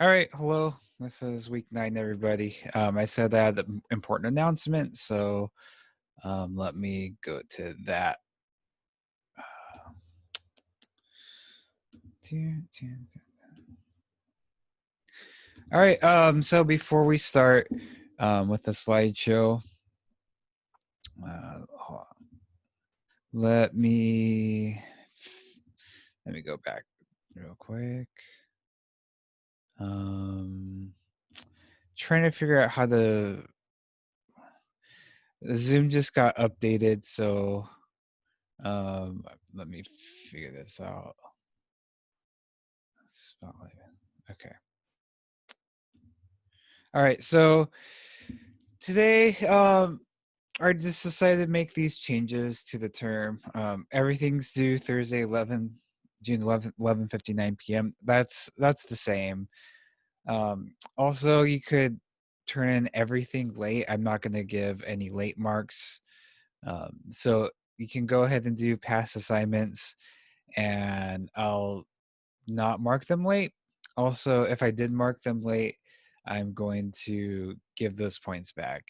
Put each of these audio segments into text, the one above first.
All right, hello. This is week 9, everybody. I said I had an important announcement, so let me go to that. All right. So before we start with the slideshow, hold on. let me let me go back real quick. Trying to figure out how to. Zoom just got updated, so let me figure this out. Spotlight. Okay. All right. So today, I just decided to make these changes to the term. Everything's due Thursday, June 11th, 11:59 p.m. That's the same. Also, you could turn in everything late. I'm not going to give any late marks. So you can go ahead and do past assignments, and I'll not mark them late. Also, if I did mark them late, I'm going to give those points back.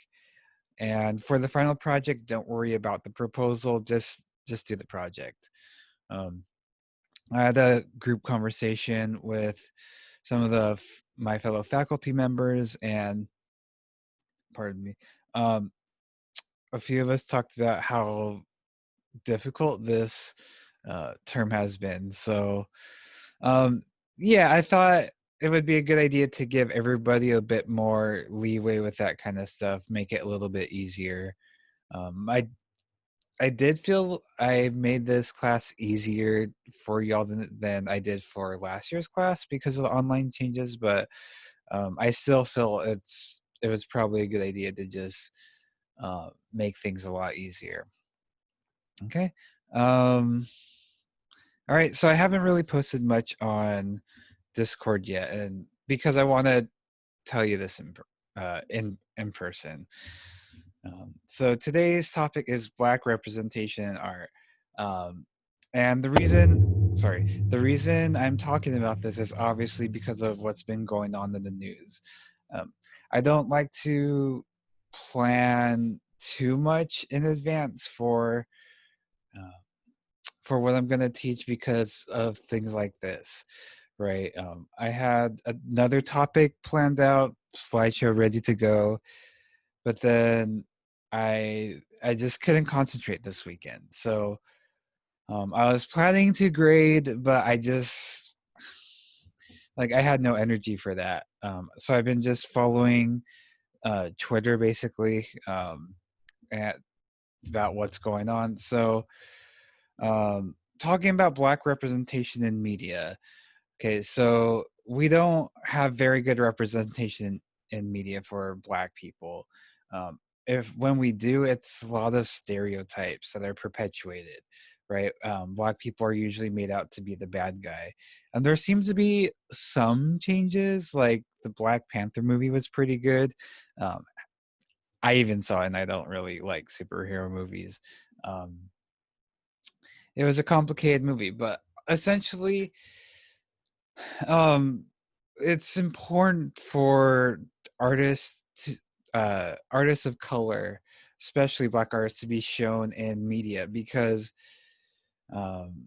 And for the final project, don't worry about the proposal. Just do the project. Um, I had a group conversation with some of my fellow faculty members, and pardon me, um, a few of us talked about how difficult this term has been. So yeah, I thought it would be a good idea to give everybody a bit more leeway with that kind of stuff, make it a little bit easier. I did feel I made this class easier for y'all than I did for last year's class because of the online changes, but I still feel it was probably a good idea to just make things a lot easier. Okay. Um, all right. So I haven't really posted much on Discord yet, and because I want to tell you this in person. So today's topic is Black representation in art, and the reason I'm talking about this is obviously because of what's been going on in the news. Um, I don't like to plan too much in advance uh, for what I'm going to teach because of things like this, right? I had another topic planned out, slideshow ready to go, but then I just couldn't concentrate this weekend. So I was planning to grade, but I just I had no energy for that. So I've been just following Twitter basically at, about what's going on. So talking about Black representation in media. Okay, so we don't have very good representation in media for Black people. If when we do, it's a lot of stereotypes that are perpetuated, right? Black people are usually made out to be the bad guy, and there seems to be some changes. Like the Black Panther movie was pretty good. Um, I even saw it, and I don't really like superhero movies. Um, it was a complicated movie, but essentially um it's important for artists to artists of color, especially Black artists, to be shown in media because um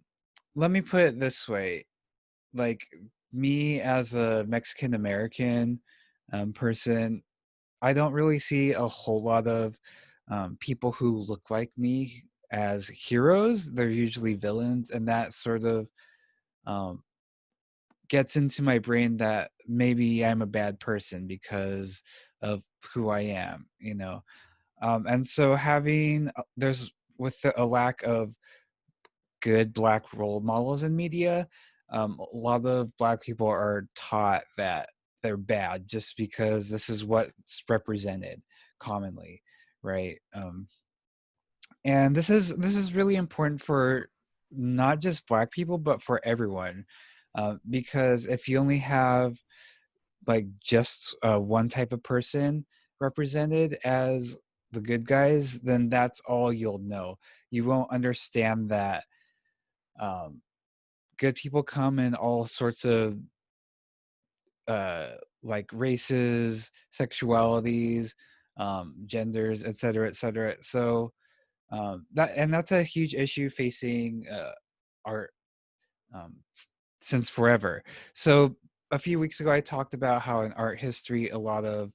let me put it this way, like me as a Mexican American person, I don't really see a whole lot of people who look like me as heroes. They're usually villains, and that sort of um, gets into my brain that maybe I'm a bad person because of who I am, you know. And so having there's with a lack of good Black role models in media, a lot of Black people are taught that they're bad just because this is what's represented commonly, right? And this is really important for not just Black people but for everyone, because if you only have like just one type of person represented as the good guys, then that's all you'll know. You won't understand that um, good people come in all sorts of like races, sexualities, genders, et cetera, et cetera. So that's a huge issue facing art um, since forever. So a few weeks ago, I talked about how in art history, a lot of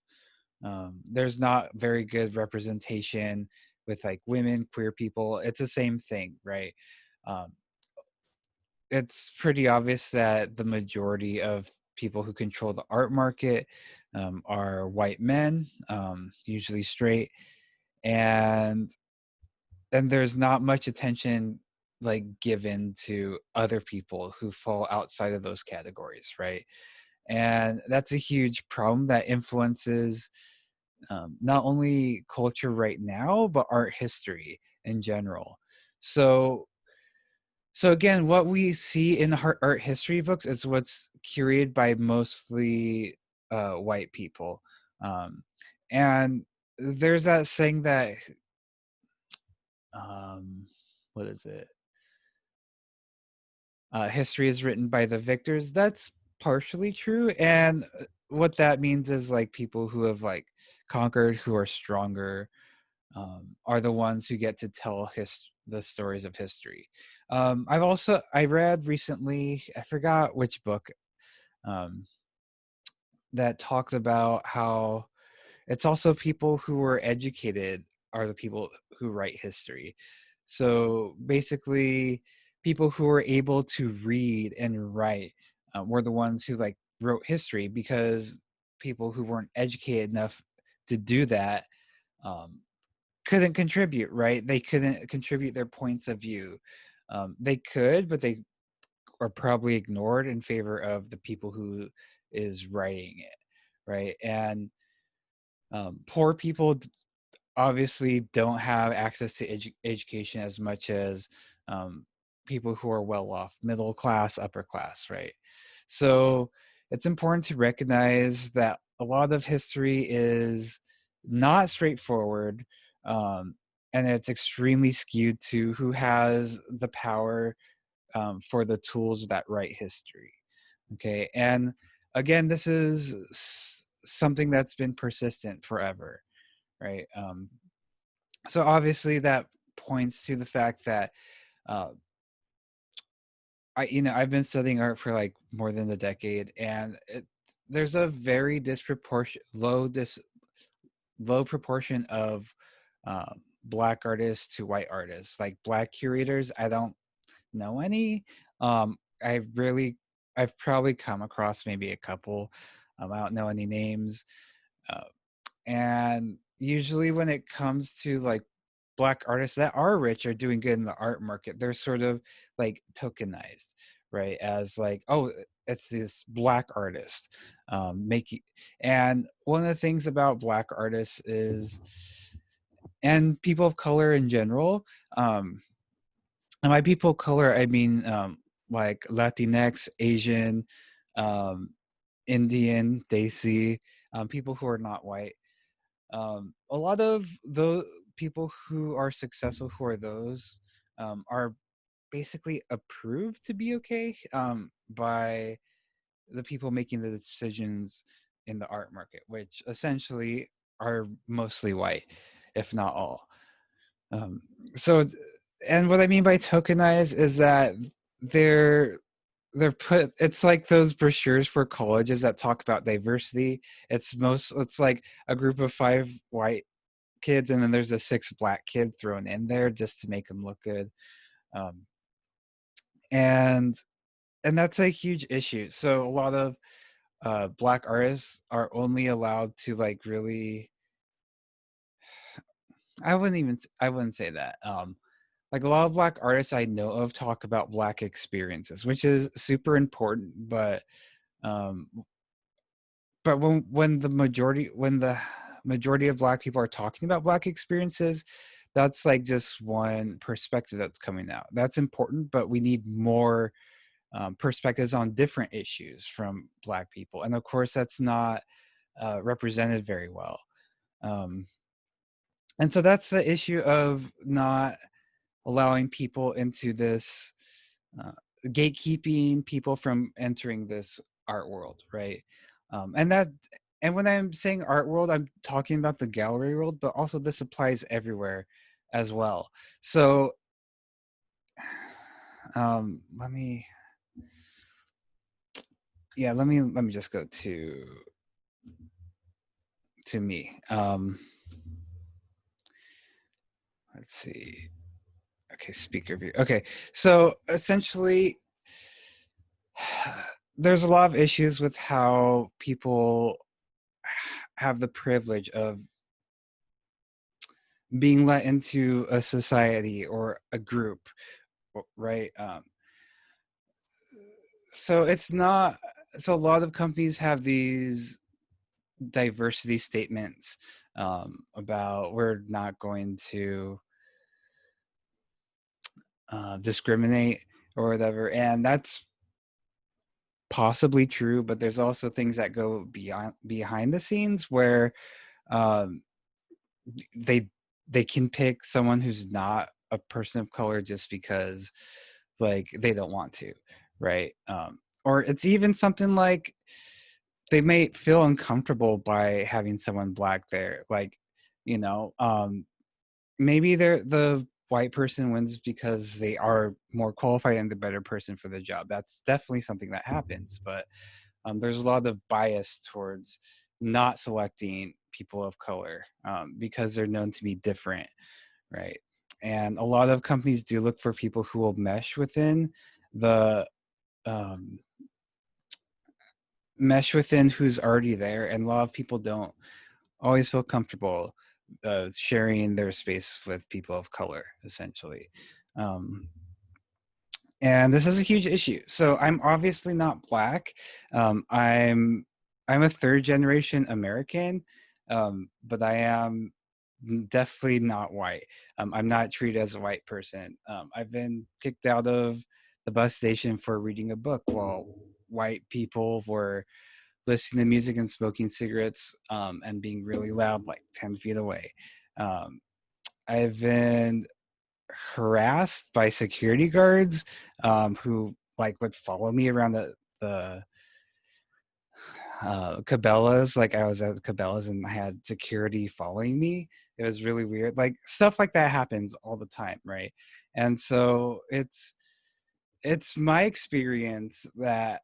there's not very good representation with like women, queer people. It's the same thing, right? Um, it's pretty obvious that the majority of people who control the art market are white men, usually straight, and there's not much attention like given to other people who fall outside of those categories, right? And that's a huge problem that influences not only culture right now but art history in general. So again, what we see in art history books is what's curated by mostly white people, um, and there's that saying that um, what is it? History is written by the victors. That's partially true, and what that means is like people who have like conquered, who are stronger, are the ones who get to tell the stories of history. I read recently, I forgot which book, um, that talked about how it's also people who were educated are the people who write history. So basically, people who were able to read and write were the ones who like wrote history, because people who weren't educated enough to do that um, couldn't contribute, right? They couldn't contribute their points of view. They could, but they are probably ignored in favor of the people who is writing it, right? And poor people obviously don't have access to education as much as um, people who are well off, middle class, upper class, right? So it's important to recognize that a lot of history is not straightforward, and it's extremely skewed to who has the power for the tools that write history. Okay, and again, this is something that's been persistent forever, right? So obviously that points to the fact that uh, I've been studying art for like more than a decade, and there's a very low proportion of black artists to white artists. Like black curators, I don't know any. Um, I really, I've probably come across maybe a couple. I don't know any names. Uh, and usually when it comes to like black artists that are rich or doing good in the art market, they're sort of like tokenized, right? As like, oh, it's this black artist making. And one of the things about black artists is, and people of color in general, um and by people of color I mean like Latinx, Asian, um Indian, Desi, people who are not white. A lot of the people who are successful, who are those, are basically approved to be okay by the people making the decisions in the art market, which essentially are mostly white, if not all. Um, so, and what I mean by tokenize is that they're they're put, it's like those brochures for colleges that talk about diversity. It's like a group of 5 white kids and then there's a 6 black kid thrown in there just to make them look good. um, and that's a huge issue. So a lot of black artists are only allowed to like really, I wouldn't say that. Like a lot of black artists I know of talk about black experiences, which is super important, um but when the majority of black people are talking about black experiences, that's like just one perspective that's coming out. That's important, but we need more perspectives on different issues from black people, and of course that's not represented very well. um, and so that's the issue of not allowing people into this, uh, gatekeeping people from entering this art world, right? And that, and when I'm saying art world, I'm talking about the gallery world, but also this applies everywhere as well. So let me, yeah, let me just go to me. Let's see. Okay, speaker view. Okay, so essentially, there's a lot of issues with how people have the privilege of being let into a society or a group, right? So it's not, so a lot of companies have these diversity statements about we're not going to discriminate or whatever, and that's possibly true, but there's also things that go beyond behind the scenes where um, they they can pick someone who's not a person of color just because like they don't want to, right? Or it's even something like they may feel uncomfortable by having someone black there, like, you know, maybe they're the white person wins because they are more qualified and the better person for the job. That's definitely something that happens, but there's a lot of bias towards not selecting people of color because they're known to be different, right? And a lot of companies do look for people who will mesh within the um, mesh within who's already there, and a lot of people don't always feel comfortable sharing their space with people of color, essentially. Um, and this is a huge issue. So I'm obviously not black. Um, I'm I'm a third generation American, but I am definitely not white. I'm not treated as a white person. I've been kicked out of the bus station for reading a book while white people were listening to music and smoking cigarettes and being really loud, like 10 feet away. Um, I've been harassed by security guards who like would follow me around the Cabela's. Like I was at the Cabela's and I had security following me. It was really weird. Like stuff like that happens all the time, right? And so it's my experience that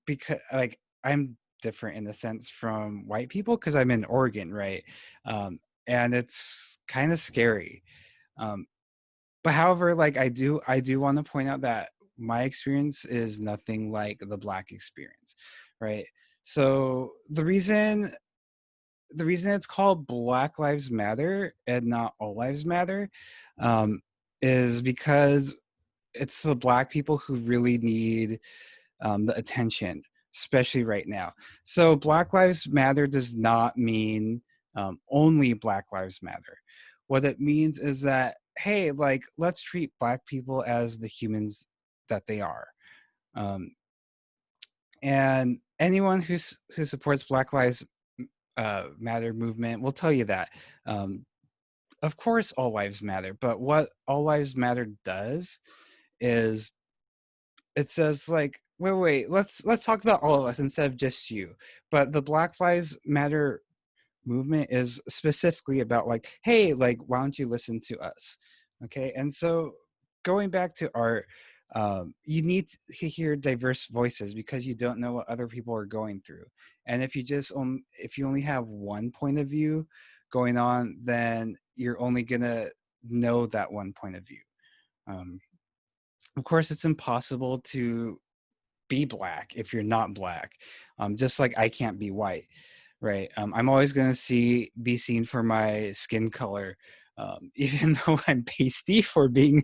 because like I'm different in a sense from white people because I'm in Oregon, right? And it's kind of scary. Um, but however, like I do want to point out that my experience is nothing like the black experience, right? So the reason it's called Black Lives Matter and not All Lives Matter um, is because it's the black people who really need the attention, especially right now. So Black Lives Matter does not mean only Black Lives Matter. What it means is that, hey, like, let's treat Black people as the humans that they are. Um, and anyone who supports Black Lives Matter movement will tell you that. Um, of course, all lives matter, but what all lives matter does is it says like wait, let's talk about all of us instead of just you. But the Black Lives Matter movement is specifically about like, hey, like, why don't you listen to us? Okay. And so going back to art, you need to hear diverse voices because you don't know what other people are going through. And if you if you only have one point of view going on, then you're only gonna know that one point of view. um, of course it's impossible to be black if you're not black. Just like I can't be white, right? I'm always going to be seen for my skin color, even though I'm pasty for being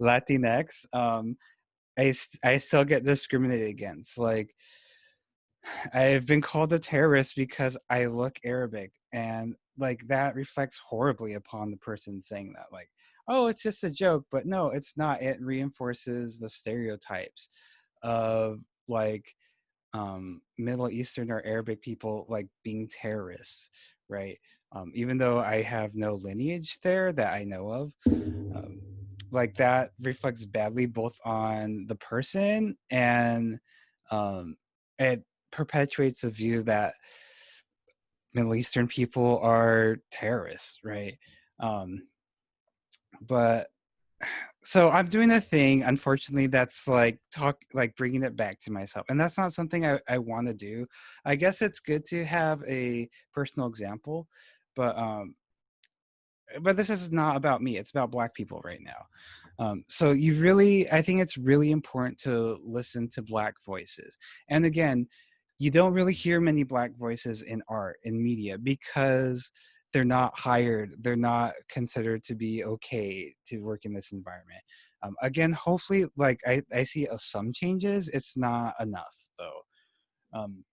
Latinx. I still get discriminated against. Like I've been called a terrorist because I look Arabic, and like that reflects horribly upon the person saying that. Like, oh, it's just a joke, but no, it's not. It reinforces the stereotypes of like Middle Eastern or Arabic people like being terrorists, right? Even though I have no lineage there that I know of, like that reflects badly both on the person um, it perpetuates the view that Middle Eastern people are terrorists, right? Um, but so I'm doing a thing, unfortunately, that's like bringing it back to myself, and that's not something I want to do. I guess it's good to have a personal example, but this is not about me. It's about Black people right now. So I think it's really important to listen to Black voices. And again, you don't really hear many Black voices in art, in media, because they're not hired. They're not considered to be okay to work in this environment. Again, hopefully, like I see some changes. It's not enough though. Um,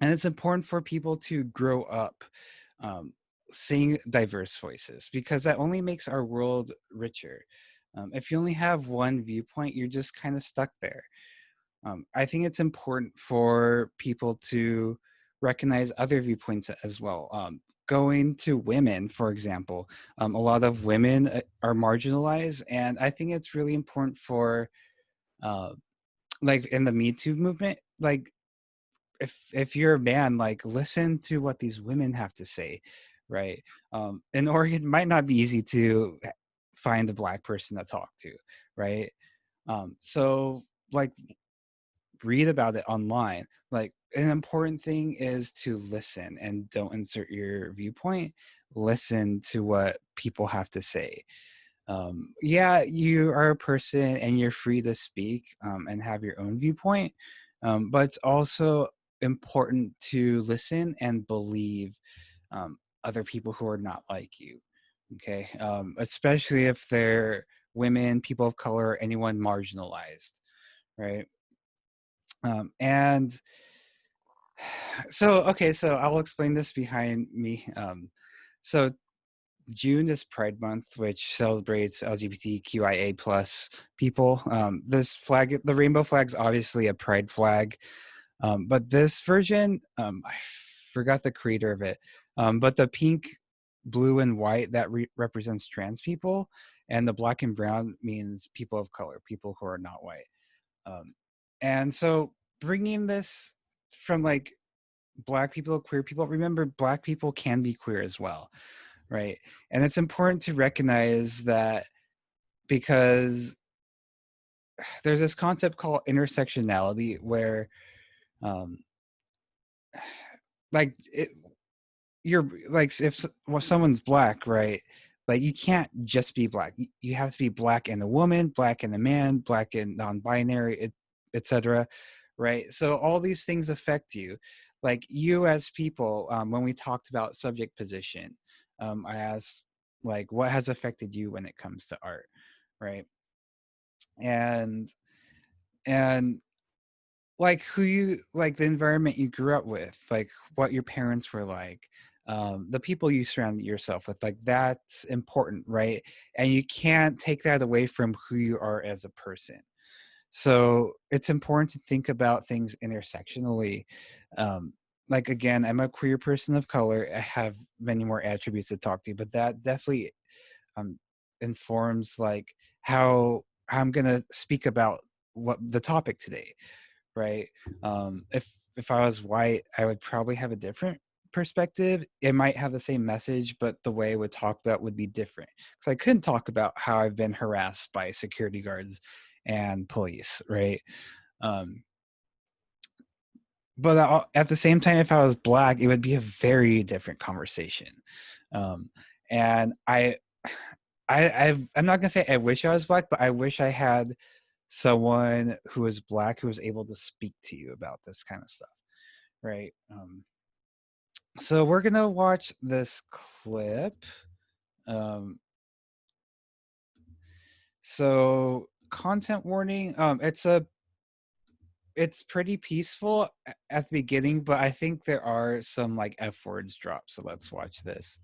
and it's important for people to grow up um, seeing diverse voices, because that only makes our world richer. If you only have one viewpoint, you're just kind of stuck there. I think it's important for people to recognize other viewpoints as well. Going to women, for example, a lot of women are marginalized, and I think it's really important for, uh, like in the Me Too movement, like if you're a man, like listen to what these women have to say, right? In Oregon, it might not be easy to find a Black person to talk to, right? So like read about it online. Like an important thing is to listen and don't insert your viewpoint. Listen to what people have to say. Yeah, you are a person and you're free to speak and have your own viewpoint, but it's also important to listen and believe other people who are not like you. Okay, especially if they're women, people of color, anyone marginalized, right? And so, okay, so I'll explain this behind me. So June is Pride Month, which celebrates LGBTQIA plus people. This flag, the rainbow flag, is obviously a pride flag, but this version, I forgot the creator of it. But the pink, blue, and white that represents trans people, and the black and brown means people of color, people who are not white. Um, and so bringing this from like Black people, queer people, remember Black people can be queer as well, right? And it's important to recognize that, because there's this concept called intersectionality where um like it, you're like well, someone's Black, right? Like you can't just be Black. You have to be Black and a woman, Black and a man, Black and non-binary, etc., right? So all these things affect you. Like you as people, when we talked about subject position, I asked like what has affected you when it comes to art, right? and and like who you like, the environment you grew up with, like what your parents were like, the people you surround yourself with, like that's important, right? And you can't take that away from who you are as a person. So it's important to think about things intersectionally. um, like again, I'm a queer person of color. I have many more attributes to talk to, but that definitely um, informs like how I'm gonna speak about what the topic today, right? If I was white, I would probably have a different perspective. It might have the same message, but the way it would talk about would be different. Because I couldn't talk about how I've been harassed by security guards and police, right? Um, but at the same time, if I was Black, it would be a very different conversation. Um, and I'm not gonna say I wish I was Black, but I wish I had someone who was Black who was able to speak to you about this kind of stuff, right? So we're gonna watch this clip. Um, so content warning. It's pretty peaceful at the beginning, but I think there are some like F words dropped. So let's watch this.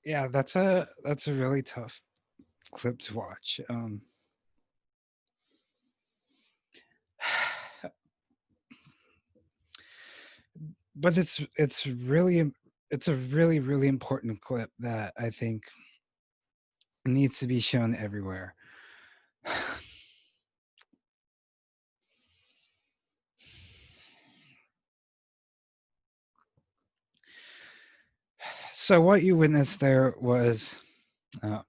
Yeah, that's a really tough clip to watch. But it's a really important clip that I think needs to be shown everywhere. So what you witnessed there was uh,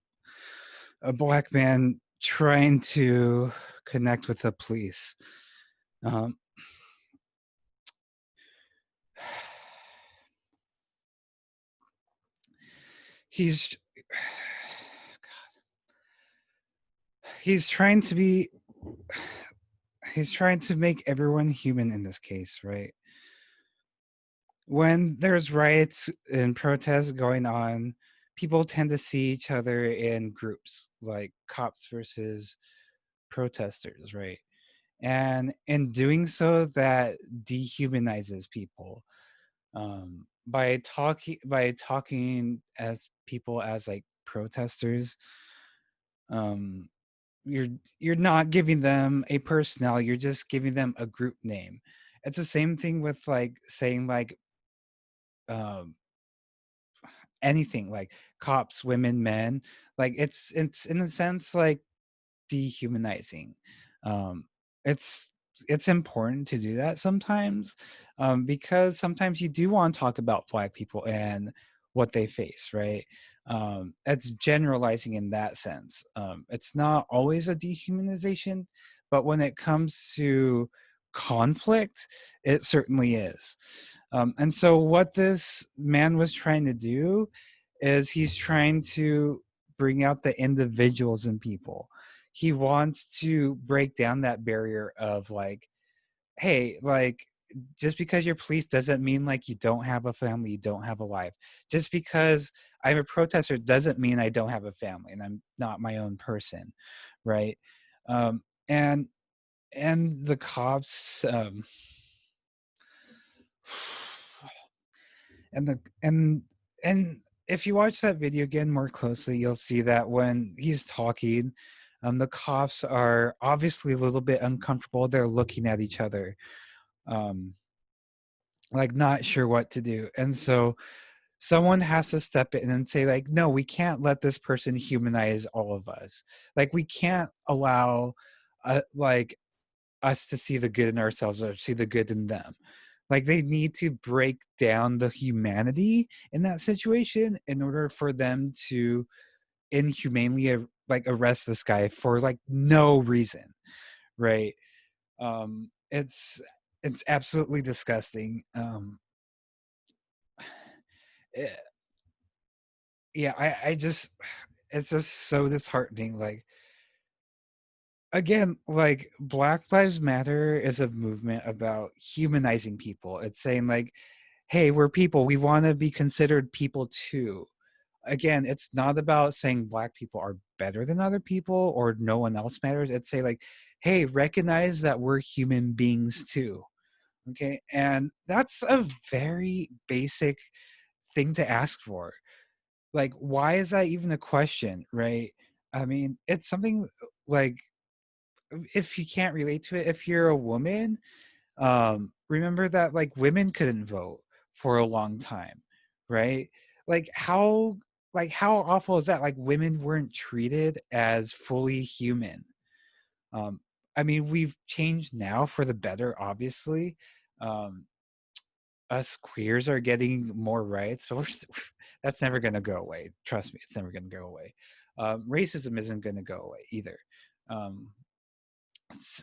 a black man trying to connect with the police. Um, he's he's trying to be he's trying to make everyone human in this case, right? When there's riots and protests going on, people tend to see each other in groups, like cops versus protesters, right? And in doing so, that dehumanizes people. By talking as people as like protesters, um, you're you're not giving them a personnel. You're just giving them a group name. It's the same thing with like saying like um anything like cops, women, men. Like it's in a sense like dehumanizing. Um, it's it's important to do that sometimes, because sometimes you do want to talk about Black people and what they face, right? It's generalizing in that sense. It's not always a dehumanization, but when it comes to conflict, it certainly is. And so, what this man was trying to do is he's trying to bring out the individuals in people. He wants to break down that barrier of like, hey, like, just because you're police doesn't mean like you don't have a family, you don't have a life. Just because I'm a protester doesn't mean I don't have a family and I'm not my own person, right? Um, and and the cops, and the and if you watch that video again more closely, you'll see that when he's talking, the cops are obviously a little bit uncomfortable. They're looking at each other, um, like not sure what to do, and so someone has to step in and say like, no, we can't let this person humanize all of us. Like we can't allow like us to see the good in ourselves or see the good in them. Like they need to break down the humanity in that situation in order for them to inhumanely like arrest this guy for like no reason, right? It's absolutely disgusting. Eh, yeah, I just it's just so disheartening. Like again, like Black Lives Matter is a movement about humanizing people. It's saying like, hey, we're people, we want to be considered people too. Again, it's not about saying Black people are better than other people or no one else matters. It's say like, hey, recognize that we're human beings too. Okay, and that's a very basic thing to ask for. Like why is that even a question, right? I mean, it's something like, if you can't relate to it, if you're a woman, remember that like women couldn't vote for a long time, right? Like how awful is that? Like women weren't treated as fully human. um I mean, we've changed now for the better, obviously. um us queers are getting more rights, but that's never going to go away. Trust me, it's never going to go away. Racism isn't going to go away either. um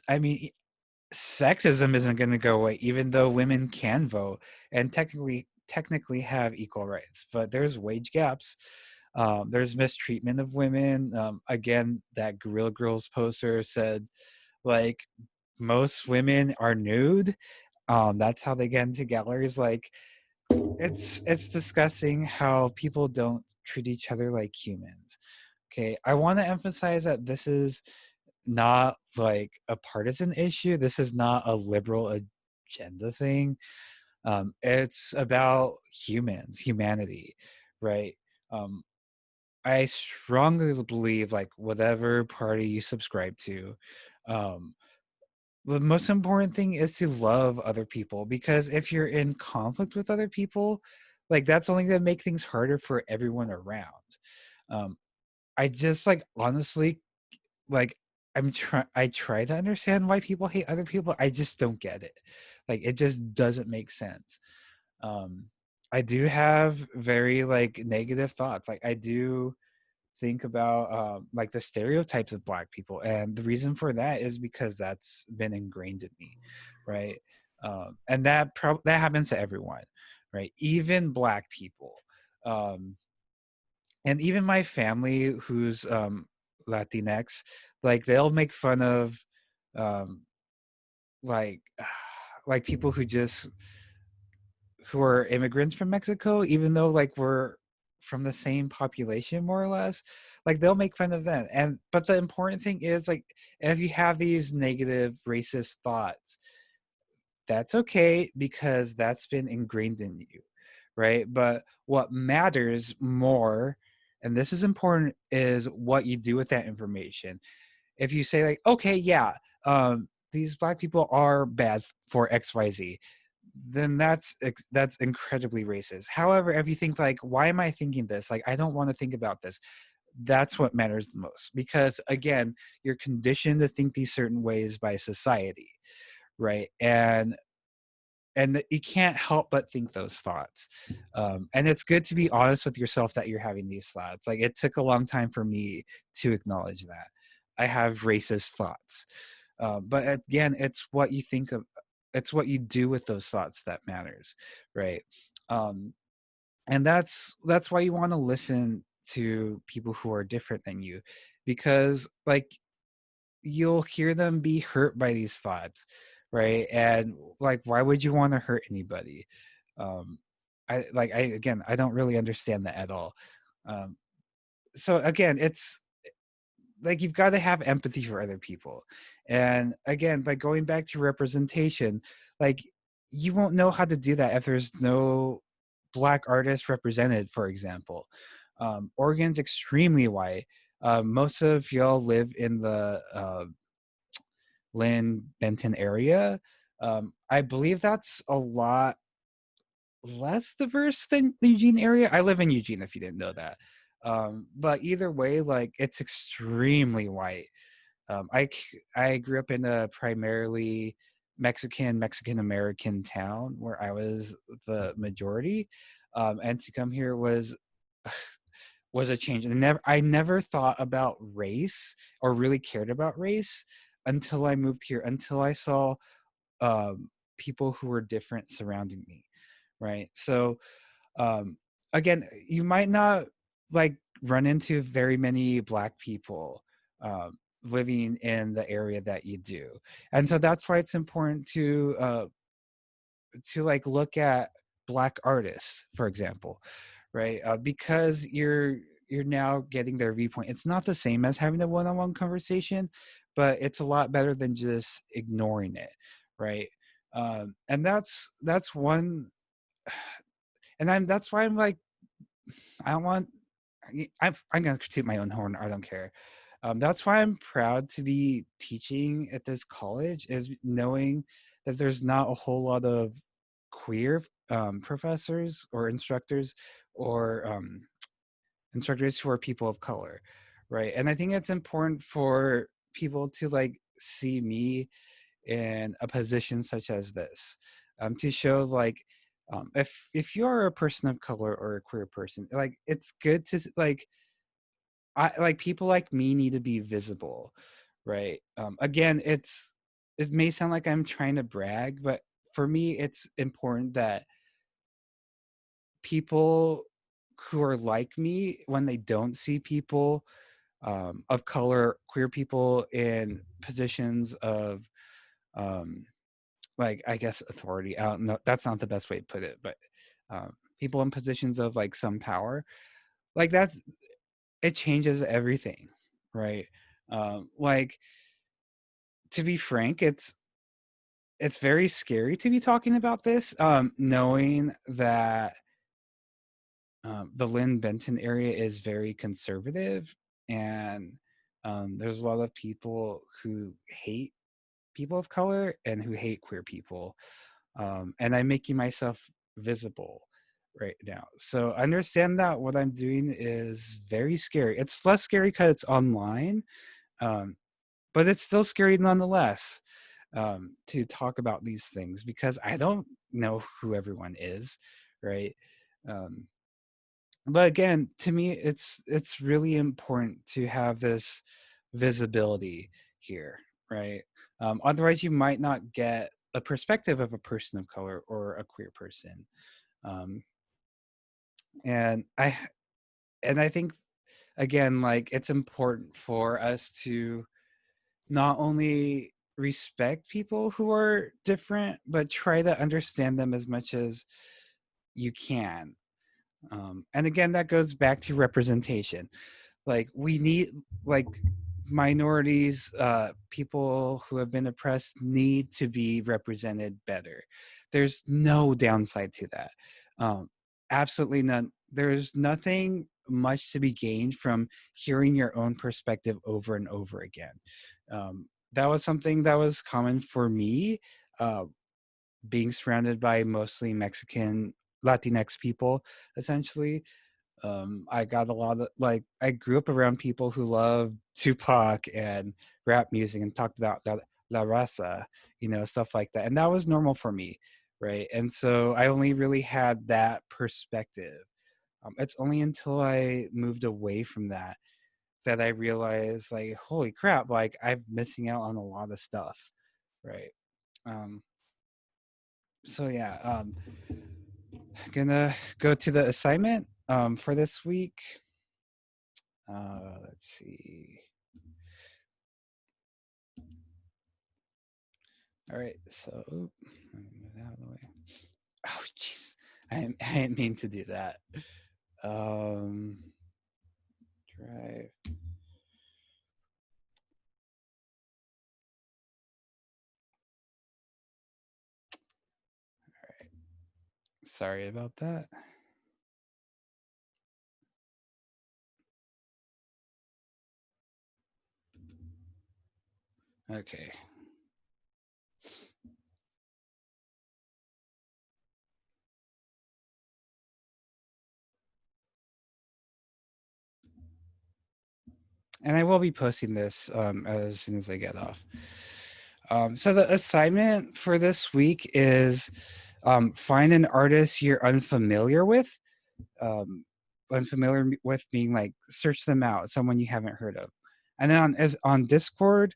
I mean, sexism isn't going to go away, even though women can vote and technically have equal rights. But there's wage gaps. There's mistreatment of women. Again, that Guerrilla Girls poster said like most women are nude. That's how they get into galleries. Like it's disgusting how people don't treat each other like humans. Okay, I want to emphasize that this is not like a partisan issue. This is not a liberal agenda thing. It's about humans, humanity, right? Um, I strongly believe like whatever party you subscribe to, um, the most important thing is to love other people, because if you're in conflict with other people, like that's only going to make things harder for everyone around. Um, I just like honestly like I try to understand why people hate other people. I just don't get it. Like it just doesn't make sense. Um, I do have very like negative thoughts. Like I do think about like the stereotypes of black people, and the reason for that is because that's been ingrained in me, right? And that happens to everyone, right? Even black people, um, and even my family who's Latinx, like they'll make fun of um, like like people who are immigrants from Mexico, even though like we're from the same population more or less, like they'll make fun of them. And but the important thing is like if you have these negative racist thoughts, that's okay because that's been ingrained in you, right? But what matters more, and this is important, is what you do with that information. If you say like, okay, yeah, these black people are bad for XYZ, then that's incredibly racist. However, if you think like, why am I thinking this? Like, I don't want to think about this. That's what matters the most, because again, you're conditioned to think these certain ways by society, right? And you can't help but think those thoughts. And it's good to be honest with yourself that you're having these thoughts. Like it took a long time for me to acknowledge that I have racist thoughts. But again, it's what you think of, it's what you do with those thoughts that matters, right? um, and that's why you want to listen to people who are different than you, because like you'll hear them be hurt by these thoughts, right? And like why would you want to hurt anybody? um I again, I don't really understand that at all. um so again, it's like you've got to have empathy for other people. And again, like going back to representation, like you won't know how to do that if there's no black artists represented, for example. Oregon's extremely white. Most of y'all live in the Lynn Benton area. I believe that's a lot less diverse than the Eugene area. I live in Eugene, if you didn't know that. But either way, like it's extremely white. I grew up in a primarily Mexican American town where I was the majority, and to come here was a change. And I never thought about race or really cared about race until I moved here. Until I saw people who were different surrounding me, right? So um, again, you might not like run into very many black people living in the area that you do, and so that's why it's important to like look at black artists, for example, right? Because you're now getting their viewpoint. It's not the same as having a one-on-one conversation, but it's a lot better than just ignoring it, right? And that's one, and that's why I'm like, I don't want. I'm gonna toot my own horn. I don't care. That's why I'm proud to be teaching at this college, is knowing that there's not a whole lot of queer professors or instructors, or instructors who are people of color, right? And I think it's important for people to like see me in a position such as this, to show like if you're a person of color or a queer person, like it's good to like I like people like me need to be visible, right? Again, it may sound like I'm trying to brag, but for me, it's important that people who are like me, when they don't see people of color, queer people in positions of um, like I guess authority. I don't know. That's not the best way to put it, but people in positions of like some power, like that's it changes everything, right? Like to be frank, it's very scary to be talking about this, knowing that the Lynn Benton area is very conservative, and there's a lot of people who hate people of color and who hate queer people. And I'm making myself visible right now. So understand that what I'm doing is very scary. It's less scary because it's online, um, but it's still scary nonetheless, to talk about these things because I don't know who everyone is, right? Um, but again, to me, it's really important to have this visibility here, right? Otherwise, you might not get a perspective of a person of color or a queer person. Um, and I think again, like it's important for us to not only respect people who are different, but try to understand them as much as you can. And again, that goes back to representation. Like we need, like, minorities, people who have been oppressed need to be represented better. There's no downside to that. um, Absolutely none. There's nothing much to be gained from hearing your own perspective over and over again. That was something that was common for me, uh, being surrounded by mostly Mexican Latinx people, essentially. I got a lot of, like, I grew up around people who loved Tupac and rap music and talked about La Raza, stuff like that. And that was normal for me, right? And so I only really had that perspective. It's only until I moved away from that that I realized, like, holy crap, like I'm missing out on a lot of stuff, right? Um, so yeah, gonna go to the assignment for this week. Let's see. All right, so let me move out of the way. Oh, jeez, I didn't mean to do that. Um, Drive. Sorry about that. Okay. And I will be posting this as soon as I get off. So the assignment for this week is, find an artist you're unfamiliar with. Um, Unfamiliar with being like search them out, someone you haven't heard of, and then on Discord,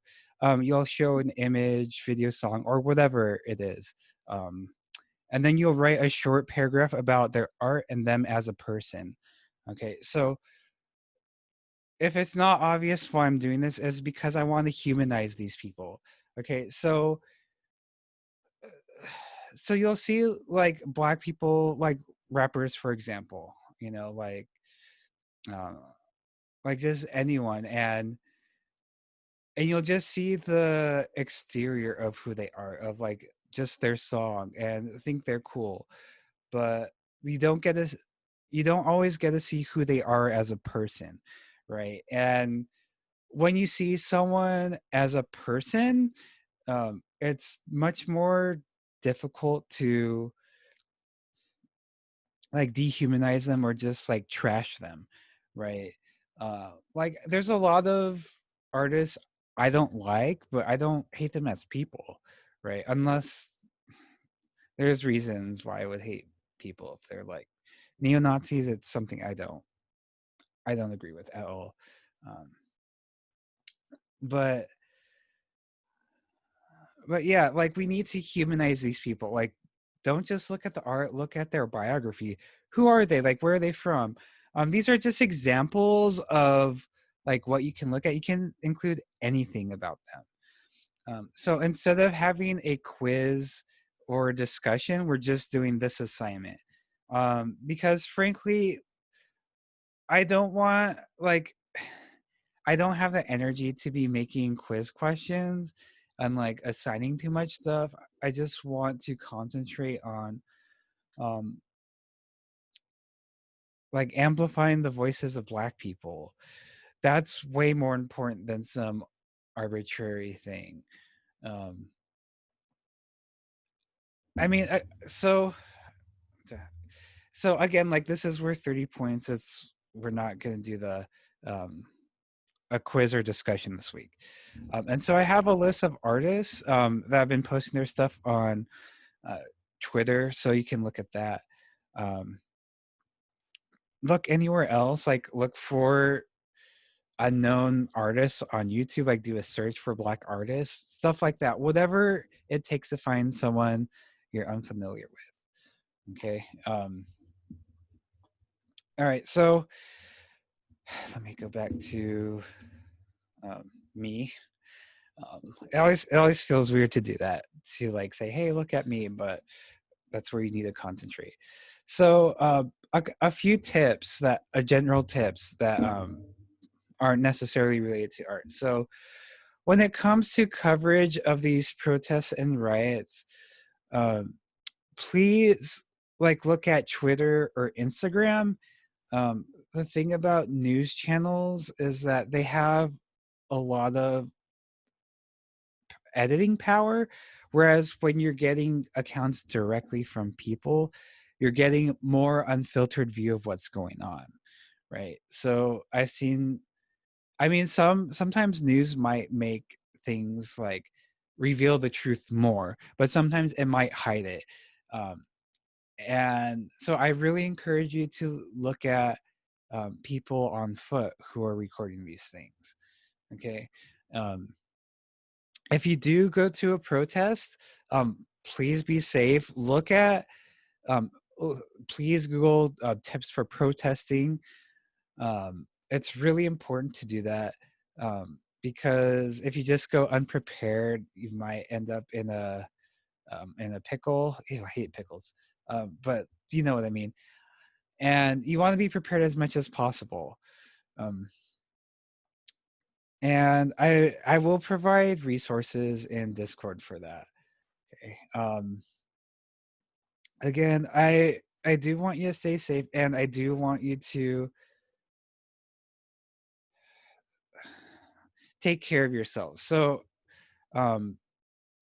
you'll show an image, video, song, or whatever it is, um, and then you'll write a short paragraph about their art and them as a person. Okay, so if it's not obvious why I'm doing this, is because I want to humanize these people. Okay, so you'll see like black people, like rappers, for example, uh, like just anyone, and you'll just see the exterior of who they are, of like just their song, and think they're cool, but you don't get to you don't always get to see who they are as a person, right? And when you see someone as a person, it's much more difficult to like dehumanize them or just like trash them, right? Like there's a lot of artists I don't like, but I don't hate them as people, right? Unless there's reasons why I would hate people. If they're like neo-Nazis, it's something I don't agree with at all. um, but but yeah, like we need to humanize these people. Like, don't just look at the art, look at their biography. Who are they? Like, where are they from? These are just examples of like what you can look at. You can include anything about them. So instead of having a quiz or a discussion, we're just doing this assignment. Because frankly, I don't want, like, I don't have the energy to be making quiz questions and like assigning too much stuff. I just want to concentrate on um like amplifying the voices of Black people. That's way more important than some arbitrary thing. Um, I mean, so again, like this is worth 30 points. It's we're not going to do the um, a quiz or discussion this week. And so I have a list of artists that have been posting their stuff on uh, Twitter, so you can look at that. Um, look anywhere else, like look for unknown artists on YouTube, like do a search for Black artists, stuff like that. Whatever it takes to find someone you're unfamiliar with. Okay. All right. So let me go back to me. It always feels weird to do that, to like say, hey, look at me, but that's where you need to concentrate. So a few tips, that general tips that aren't necessarily related to art. So when it comes to coverage of these protests and riots, um, please like look at Twitter or Instagram. The thing about news channels is that they have a lot of editing power, whereas when you're getting accounts directly from people, you're getting more unfiltered view of what's going on, right? So I've seen, I mean, sometimes news might make things like reveal the truth more, but sometimes it might hide it. um, and so I really encourage you to look at people on foot who are recording these things. Okay. um, if you do go to a protest, please be safe. Look at, um, please Google tips for protesting. It's really important to do that, because if you just go unprepared, you might end up in a pickle. Ew, I hate pickles, but you know what I mean. And you want to be prepared as much as possible. Um, and I will provide resources in Discord for that. Okay. Again, I do want you to stay safe, and I do want you to take care of yourself. So, um,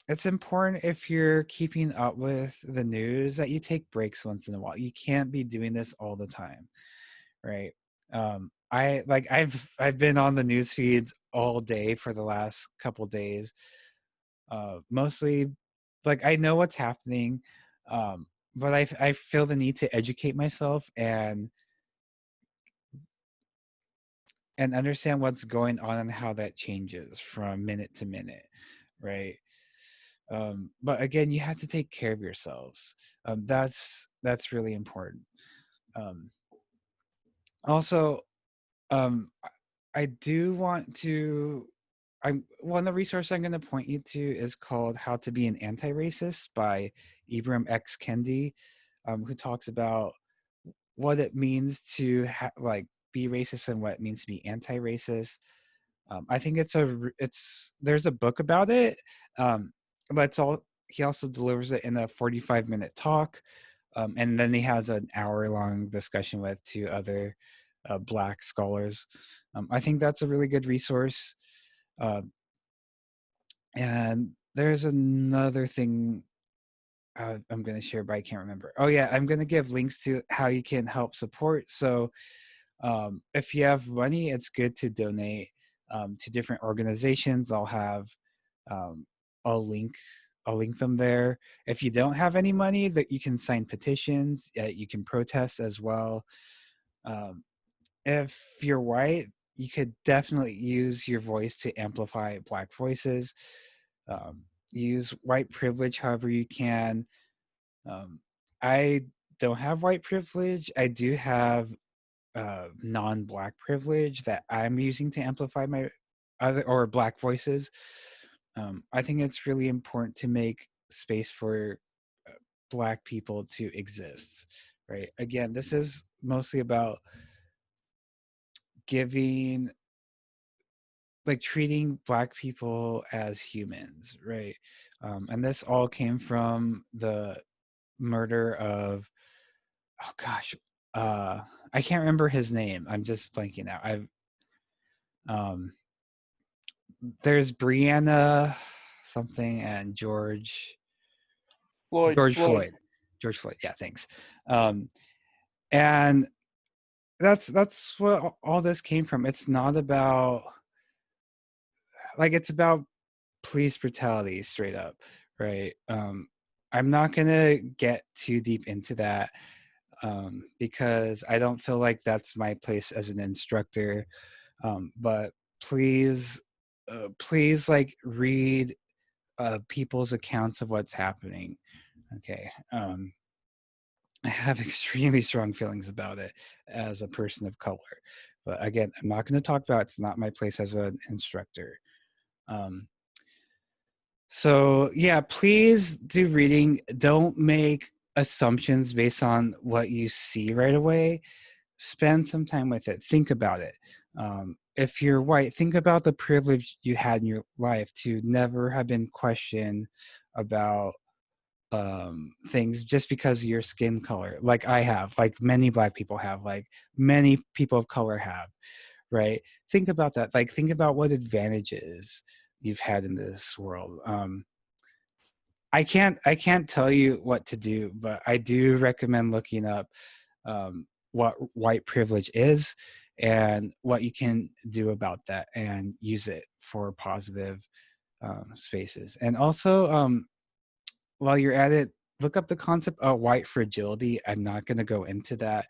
it's important, if you're keeping up with the news, that you take breaks once in a while. You can't be doing this all the time, right? I've been on the news feeds all day for the last couple days. Mostly, like I know what's happening, but I feel the need to educate myself and understand what's going on and how that changes from minute to minute, right? But again, you have to take care of yourselves. That's really important. um, Also, um, I do want to, I'm one of the resources I'm going to point you to is called "How to Be an Anti-Racist" by Ibram X Kendi, who talks about what it means to like be racist and what it means to be anti-racist. I think it's there's a book about it, um, but it's all, he also delivers it in a 45-minute talk, and then he has an hour-long discussion with two other Black scholars. I think that's a really good resource. Uh, and there's another thing I'm going to share, but I can't remember. Oh yeah, I'm going to give links to how you can help support. So if you have money, it's good to donate to different organizations. Um, I'll link I'll link them there. If you don't have any money, that you can sign petitions. You can protest as well. Um, if you're white, you could definitely use your voice to amplify Black voices. Um, use white privilege however you can. Um, I don't have white privilege. I do have non-Black privilege that I'm using to amplify my other or Black voices. I think it's really important to make space for Black people to exist, right? Again, this is mostly about giving, like treating Black people as humans, right? And this all came from the murder of, oh gosh, uh I can't remember his name. I'm just blanking out. I've um there's Brianna something and Floyd, George Floyd. Floyd. George Floyd. Yeah, thanks. Um and that's what all this came from. It's not about like it's about police brutality straight up, right? I'm not gonna get too deep into that because I don't feel like that's my place as an instructor. But please, please, like read people's accounts of what's happening. Okay. I have extremely strong feelings about it as a person of color, but again, I'm not going to talk about. It's not my place as an instructor. Um, So yeah, please do reading. Don't make assumptions based on what you see right away. Spend some time with it. Think about it. If you're white, think about the privilege you had in your life to never have been questioned about things just because of your skin color, like I have, like many black people have, like many people of color have, right? Think about that. Like, think about what advantages you've had in this world. I can't tell you what to do, but I do recommend looking up what white privilege is and what you can do about that and use it for positive spaces. And also, while you're at it, look up the concept of white fragility. I'm not going to go into that.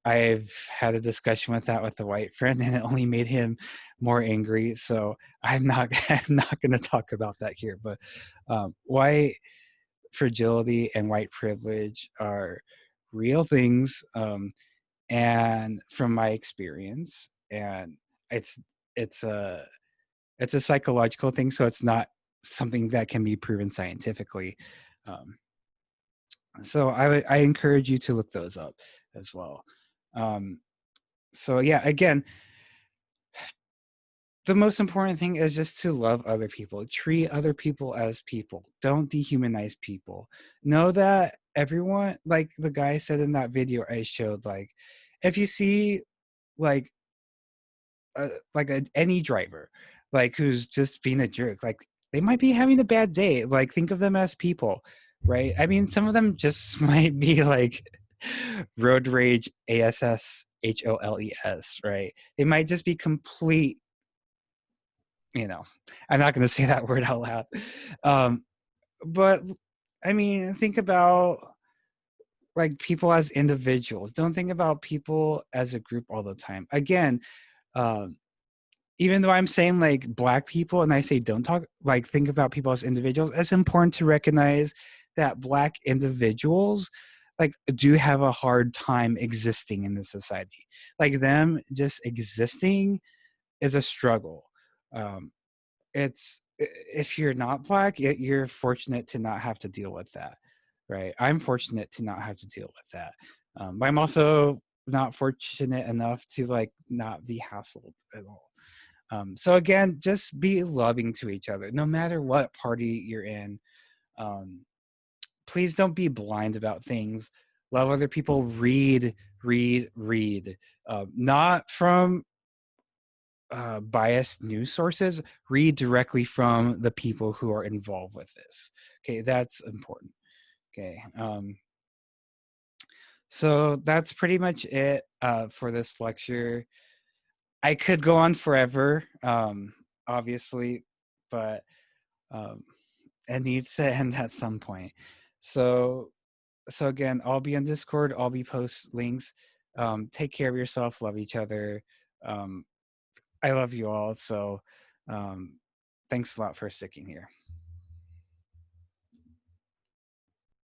I've had a discussion with that with a white friend, and it only made him more angry. So I'm not I'm not going to talk about that here. But white fragility and white privilege are real things, and from my experience, and it's it's a it's a psychological thing, so it's not something that can be proven scientifically. um, so I encourage you to look those up as well. um, so yeah, again, the most important thing is just to love other people, treat other people as people, don't dehumanize people. Know that everyone, like the guy said in that video I showed, like if you see like any driver like who's just being a jerk, like they might be having a bad day, like think of them as people, right? I mean, some of them just might be like road rage ASSHOLES, right? They might just be complete, you know, I'm not going to say that word out loud. Um, but I mean, think about like people as individuals. Don't think about people as a group all the time. Again, um, even though I'm saying like black people and I say don't talk, like think about people as individuals, it's important to recognize that black individuals like do have a hard time existing in this society. Like them just existing is a struggle. Um, it's if you're not black, you're fortunate to not have to deal with that, right? I'm fortunate to not have to deal with that, but I'm also not fortunate enough to like not be hassled at all. So again, just be loving to each other, no matter what party you're in. Um, please don't be blind about things. Love other people. Read, read, read. Not from biased news sources. Read directly from the people who are involved with this. Okay, that's important. Okay. So that's pretty much it for this lecture. I could go on forever, obviously, but um, it needs to end at some point. So, so again, I'll be on Discord. I'll be post links. Take care of yourself. Love each other. Um, I love you all. So, um, thanks a lot for sticking here.